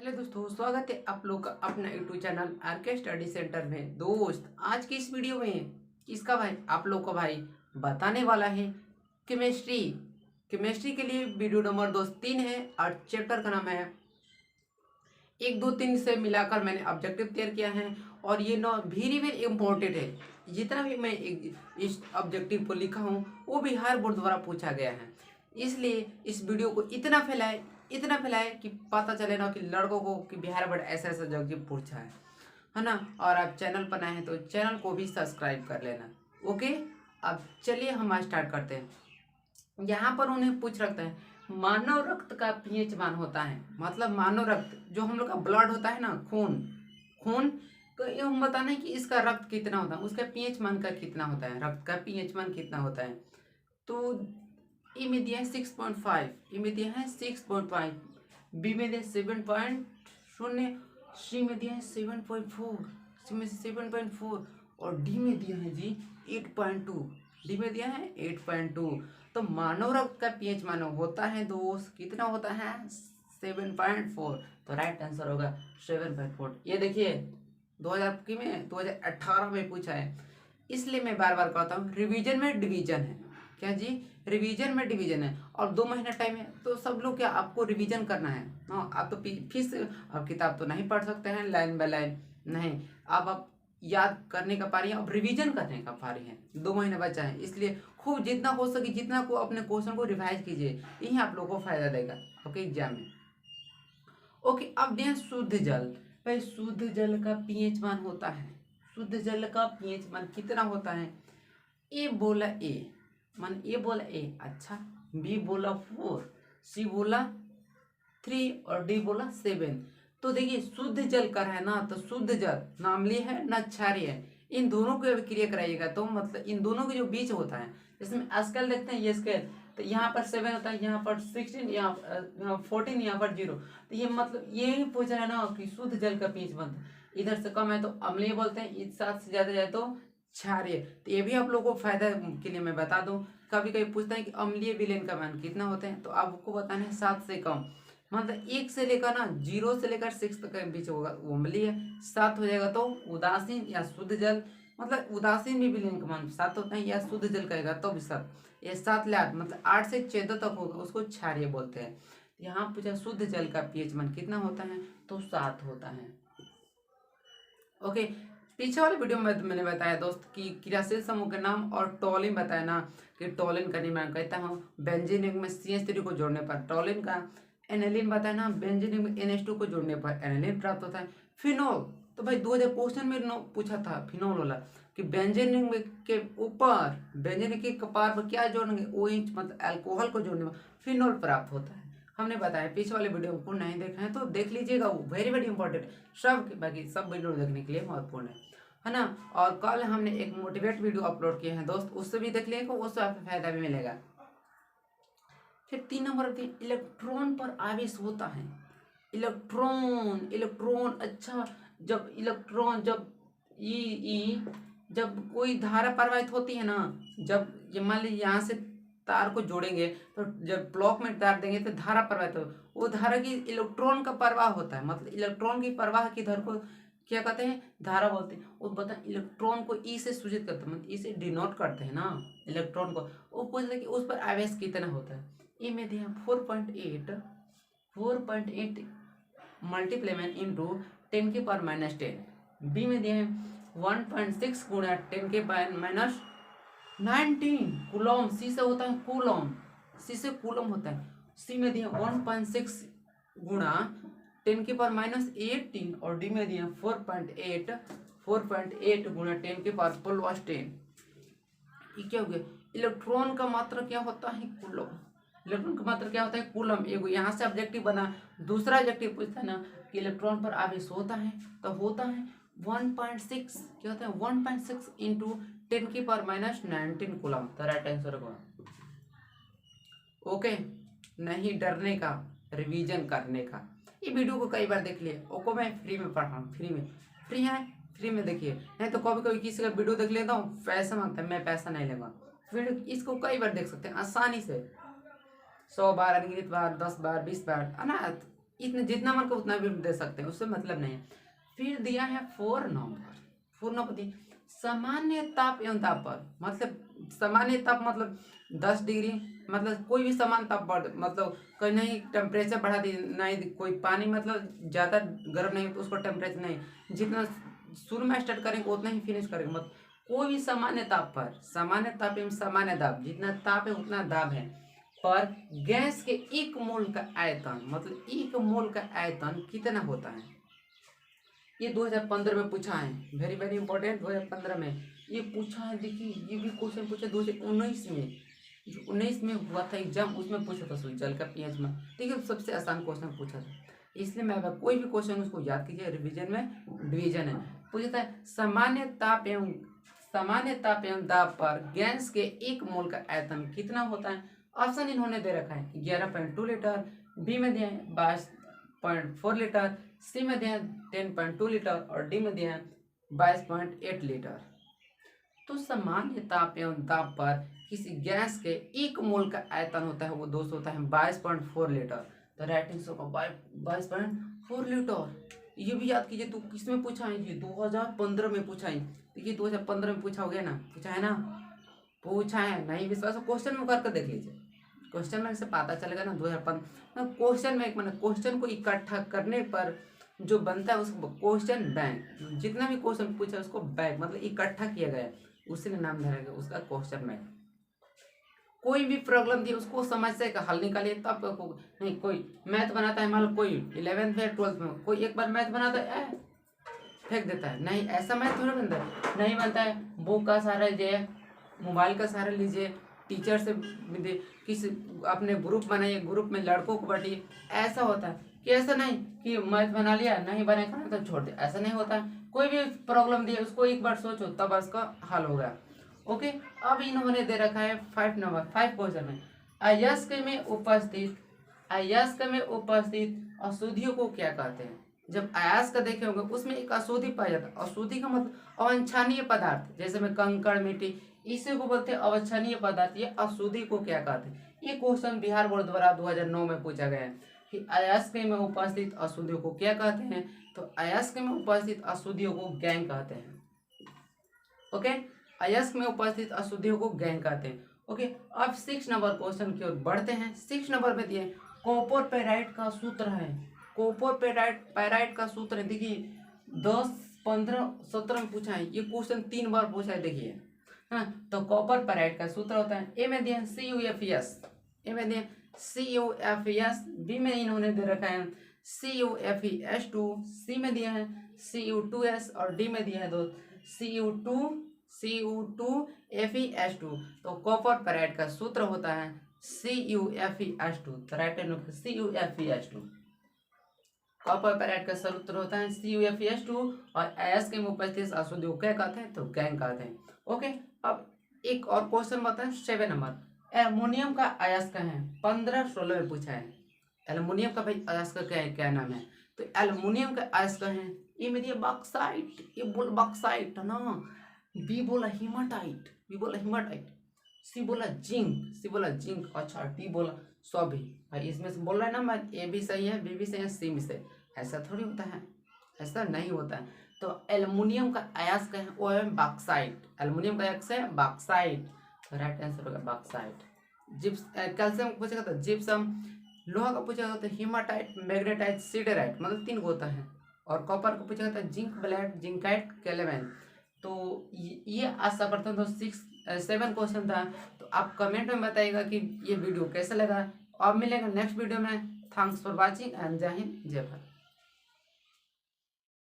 Hello दोस्तों, स्वागत है आप लोग का अपना YouTube channel RK study centre में। दोस्त, आज की इस वीडियो में किसका भाई आप लोग को भाई बताने वाला है केमिस्ट्री। केमिस्ट्री के लिए वीडियो नंबर दोस्त 3 है और चैप्टर का नाम है 1, 2, 3 से मिलाकर मैंने ऑब्जेक्टिव तैयार किया है। और ये ना वेरी वेरी इंपॉर्टेंट है। जितना भी मैं इस ऑब्जेक्टिव को लिखा हूँ वो बिहार बोर्ड द्वारा पूछा गया है। इसलिए इस वीडियो को इतना फैलाए कि पता चले ना कि लड़कों को कि बिहार बोर्ड ऐसा ऐसा ऑब्जेक्टिव पूछा है ना। और आप चैनल पर नए हैं तो चैनल को भी सब्सक्राइब कर लेना। ओके, अब चलिए हम स्टार्ट करते हैं। यहाँ पर उन्हें पूछ रखते हैं मानव रक्त का पीएच मान होता है। मतलब मानव रक्त जो हम लोग का ब्लड होता है ना, खून खून तो ये हम बताना है कि इसका रक्त कितना होता है, उसका पीएच मान का कितना होता है, रक्त का पीएच मान कितना होता है। तो ए में दिया है 6.5, ए में दिया है 6.5, बी में दिया है 7.0, सी में दिया है 7.4, सी में 7.4 और डी में दिया है जी 8.2, डी में दिया है 8.2। तो मानव रक्त का पीएच मान होता है दोस्त, कितना होता है 7.4। तो राइट आंसर होगा 7.4। ये देखिए 2018 में पूछा है। इसलिए मैं बार बार कहता हूँ रिवीजन में डिवीजन है। क्या जी, रिवीजन में डिवीजन है। और 2 महीना टाइम है तो सब लोग क्या आपको रिवीजन करना है। हाँ, आप तो फिर से अब किताब तो नहीं पढ़ सकते हैं लाइन बाय लाइन, नहीं। अब आप याद करने का पारी है, अब रिवीजन करने का पारी है। 2 महीने बचा है, इसलिए खूब जितना हो सके जितना को अपने क्वेश्चन को रिवाइज कीजिए, यही आप लोगों को फायदा देगा ओके एग्जाम में। ओके, अब दें शुद्ध जल। भाई शुद्ध जल का पीएच मान होता है, शुद्ध जल का पीएच मान कितना होता है। ए बोला ए, मान ए बोला ए, अच्छा। बी बोला 4, सी बोला 3 और डी बोला 7। तो देखिए शुद्ध जल कर है ना, तो शुद्ध जल ना अम्लीय है ना क्षारीय है, इन दोनों को क्रिया कराइएगा। तो मतलब इन दोनों के जो बीच होता है, जिसमें स्केल देखते हैं ये स्केल, तो यहाँ पर 7 होता है, यहाँ पर 16, यहाँ 14, यहाँ पर 0। तो ये मतलब ये ही पूछ रहा है ना कि शुद्ध जल का पीएच मान इधर से कम है तो अम्लीय बोलते हैं, इस साथ से ज्यादा जाए तो क्षारीय। तो ये भी आप लोगों को फायदा के लिए मैं बता दूं, कभी कभी पूछता है कि अम्लीय विलेन का मान कितना होते हैं, तो आपको बताना है 7 से कम। मतलब 1 से लेकर ना 0 से लेकर 6 तक के बीच होगा वो अम्लीय, 7 हो जाएगा तो उदासीन या शुद्ध जल। मतलब उदासीन भी विलीन का मान 7 होता है, या शुद्ध जल कहेगा तो भी 7, ये 7 ले 8 मतलब 8 से 14 तक होगा, उसको क्षारीय बोलते हैं। यहाँ पूछा शुद्ध जल का पीएच मान कितना होता है, तो 7 होता है। ओके, पीछे वाले वीडियो में मैंने बताया दोस्त कि क्रियाशील समूह के नाम और टोलिन बताया ना कि टोलिन का निर्माण कहता हूँ बेंजीन रिंग में CH3 को जोड़ने पर टोलिन का। एनिलीन बताया ना बेंजीन रिंग में NH2 को जोड़ने पर एनिलीन प्राप्त होता है। फिनोल, तो भाई 2000 क्वेश्चन में पूछा था फिनोल वाला कि बेंजीन रिंग के ऊपर बेंजीन रिंग के कपार पर क्या जोड़ेंगे, OH मतलब अल्कोहल को जोड़ने पर फिनोल प्राप्त होता है। हमने बताया पीछे वाले वीडियो को नहीं देखा है तो देख लीजिएगा, वो वेरी वेरी इंपॉर्टेंट। सब बाकी सब वीडियो देखने के लिए महत्वपूर्ण है ना। और कल हमने एक मोटिवेट वीडियो अपलोड किए हैं दोस्त, उससे भी देख लेगा, उससे आपको फायदा भी मिलेगा। फिर 3 नंबर पे इलेक्ट्रॉन पर आवेश होता है। इलेक्ट्रॉन इलेक्ट्रॉन अच्छा, जब इलेक्ट्रॉन जब ई जब कोई धारा प्रवाहित होती है ना, जब ये मान लीजिए यहाँ से तार को जोड़ेंगे तो जब ब्लॉक में तार देंगे तो धारा प्रवाहित हो, वो धारा की इलेक्ट्रॉन का प्रवाह होता है। मतलब इलेक्ट्रॉन की प्रवाह की दर को क्या कहते हैं, धारा बोलते हैं। वो बता इलेक्ट्रॉन को ई से सूचित करते हैं, मतलब ई से डिनोट करते हैं ना इलेक्ट्रॉन को। वो पूछते हैं कि उस पर आवेश कितना होता है। ई में दिया 4.8 मल्टीप्लाई में इंटू 10 के पावर -10। बी में दिया है 1.6 गुणा 10 के पावर -19 कूलम। सी से होता है कूलम, सी से कूलम होता है। सी में दिया 1.6 गुणा 10 के पावर -18 और डी में दिया 4.8 गुणा 10 के पावर +10। ये क्या हो गया, इलेक्ट्रॉन का मात्रा क्या होता है कूलम। इलेक्ट्रॉन का मात्रा क्या होता है कूलम। एगो यहाँ से ऑब्जेक्टिव बना, दूसरा ऑब्जेक्टिव पूछता है ना कि इलेक्ट्रॉन पर आवेश होता है, तो होता है 1.6, क्या होता है 1.6 इंटू 10 की पावर -19 कूलम। तो राइट आंसर होगा। ओके, नहीं डरने का, रिवीजन करने का। ये वीडियो को कई बार देख लिए, ओको मैं फ्री में पढ़ रहा हूँ, फ्री है, फ्री में देखिए। नहीं तो कभी कभी किसी का वीडियो देख लेता हूँ, पैसा मांगता है, मैं पैसा नहीं लूँगा। वीडियो इसको कई बार देख सकते हैं आसानी से, 100 बार, अनगिनत बार, 10 बार, 20 बार अनाथ इतने जितना मन को उतना भी दे सकते हैं, उससे मतलब नहीं है। फिर दिया है 4 नंबर दी सामान्य ताप एवं दाब पर, मतलब सामान्य ताप मतलब 10 डिग्री, मतलब कोई भी समान ताप बढ़, मतलब कहीं नहीं टेम्परेचर बढ़ा दी, नहीं कोई पानी मतलब ज़्यादा गर्म नहीं तो उसको टेम्परेचर नहीं, जितना शुरू में स्टार्ट करेंगे उतना ही फिनिश करेंगे, मतलब कोई भी सामान्य ताप पर, सामान्य ताप एवं सामान्य दाब, जितना ताप है उतना दाब है पर गैस के 1 मोल का आयतन, मतलब 1 मोल का आयतन कितना होता है। ये 2015 में पूछा है, वेरी वेरी इंपॉर्टेंट। 2015 में ये पूछा है, देखिए ये भी क्वेश्चन पूछा 2019 में, जो 19 में हुआ था एग्जाम, उसमें पूछा था सुजल का पीएच में। देखिए सबसे आसान क्वेश्चन पूछा था, इसलिए मैं कोई भी क्वेश्चन उसको याद कीजिए, रिवीजन में डिवीजन है। पूछता है सामान्य ताप एवं दाब पर गैस के 1 मोल का आयतन कितना होता है। ऑप्शन इन्होंने दे रखा है 11.2 लीटर, बी में दिया है 22.4 लीटर, सी में दिया है 10.2 लीटर और डी में दिया है 22.8 लीटर। तो सामान्य ताप एवं दाब पर किसी गैस के 1 मोल का आयतन होता है, वो दोस्त होता है 22.4 लीटर। तो राइट आंसर होगा 22.4 लीटर। ये भी याद कीजिए, तो किसमें पूछा है, ये 2015 में पूछा है। देखिए 2015 में पूछा हो गया ना, पूछा है ना, पूछा है। नहीं विश्वास हो क्वेश्चन में करके देख लीजिए, क्वेश्चन में से पता चलेगा ना। 2015 क्वेश्चन में एक मैंने क्वेश्चन को इकट्ठा करने पर जो बनता है उसको क्वेश्चन बैंक, जितना भी क्वेश्चन पूछा उसको बैंक मतलब इकट्ठा किया गया, उसी ने नाम धरा गया उसका क्वेश्चन बैंक। कोई भी प्रॉब्लम दी उसको समस्या का हल निकालिए तब नहीं। कोई मैथ बनाता है, मान लो कोई 11th या 12th में कोई एक बार मैथ बनाता है फेंक देता है, नहीं ऐसा मैथ थोड़ा बनता है, नहीं बनता है। बुक का सहारा लीजिए, मोबाइल का सहारा लीजिए, टीचर से किस अपने ग्रुप बनाइए, ग्रुप में लड़कों को बांटिए। ऐसा होता है कि ऐसा नहीं कि मैथ बना लिया नहीं बने खाना तो छोड़ दिया, ऐसा नहीं होता। कोई भी प्रॉब्लम दिए उसको एक बार सोचो तब उसका हल होगा। ओके, अब इन्होंने दे रखा है 5 क्वेश्चन में अयस्क में उपस्थित अशुद्धियों को क्या कहते हैं। जब अयस्क देखे होंगे उसमें एक अशुद्धि पाया जाता है। अशुद्धि का मतलब अवांछनीय पदार्थ, जैसे में कंकड़ मिट्टी, इसी को बोलते हैं अवांछनीय पदार्थ। ये अशुद्धि को क्या कहते हैं। ये क्वेश्चन बिहार बोर्ड द्वारा 2009 में पूछा गया है कि अयस्क में उपस्थित अशुद्धियों को क्या कहते हैं। तो अयस्क में उपस्थित अशुद्धियों को गैंग कहते हैं। ओके, अयस्क में उपस्थित अशुद्धियों को गैंग कहते हैं। ओके, अब 6 नंबर क्वेश्चन की ओर बढ़ते हैं। 6 नंबर में दिए कॉपर पेराइट का सूत्र है। कॉपर पेराइट का सूत्र है, देखिए 10, 15, 17 में पूछा है। ये क्वेश्चन 3 बार पूछा है, देखिए। हाँ, तो कॉपर पेराइट का सूत्र होता है, ए में दिया CuFeS, ए में दिया CuFeS, बी में इन्होंने दे रखा है CuFeS2, सी में दिया है Cu2S और डी में दिया है तो Cu2FeS2। तो कॉपर पेराइट का सूत्र होता है CuFeS2। तो राइट आंसर CuFeS2। कॉपर पेराइट का सूत्र होता है CuFeS2 और अयस्क में उपस्थित अशुद्धियों को क्या कहते हैं, तो गैंग कहते हैं। ओके, अब एक और क्वेश्चन बताएं 7 नंबर। एल्युमिनियम का अयस्क है, 15-16 में पूछा है। एल्युमिनियम का भाई अयस्क क्या नाम है, तो एल्युमिनियम का अयस्क है। ए में दिया बॉक्साइट, ये बोल बॉक्साइट है ना, बी बोला हीमाटाइट, सी बोला जिंक, अच्छा डी बोला सभी। भाई इसमें से बोल रहा है ना मैं, ए भी सही है, बी भी सही है, सी भी सही। ऐसा थोड़ी होता है, ऐसा नहीं होता है। तो एल्युमिनियम का अयस्क है वो है बॉक्साइट, एल्युमिनियम का अयस्क है बॉक्साइट। राइट आंसर होगा बॉक्साइट। कैल्शियम का पूछेगा तो जिप्सम, लोहा का पूछेगा तो हीमाटाइट, मैग्नेटाइट, सिडराइट, मतलब 3 होता है। और कॉपर को पूछेगा तो जिंक ब्लेड, जिंकाइट, कैलेवन। तो ये आज सर्वप्रथम तो 7 क्वेश्चन था। तो आप कमेंट में बताइएगा कि ये वीडियो कैसा लगा। अब मिलेगा नेक्स्ट वीडियो में। थैंक्स फॉर वॉचिंग एंड जय हिंद जय भारत।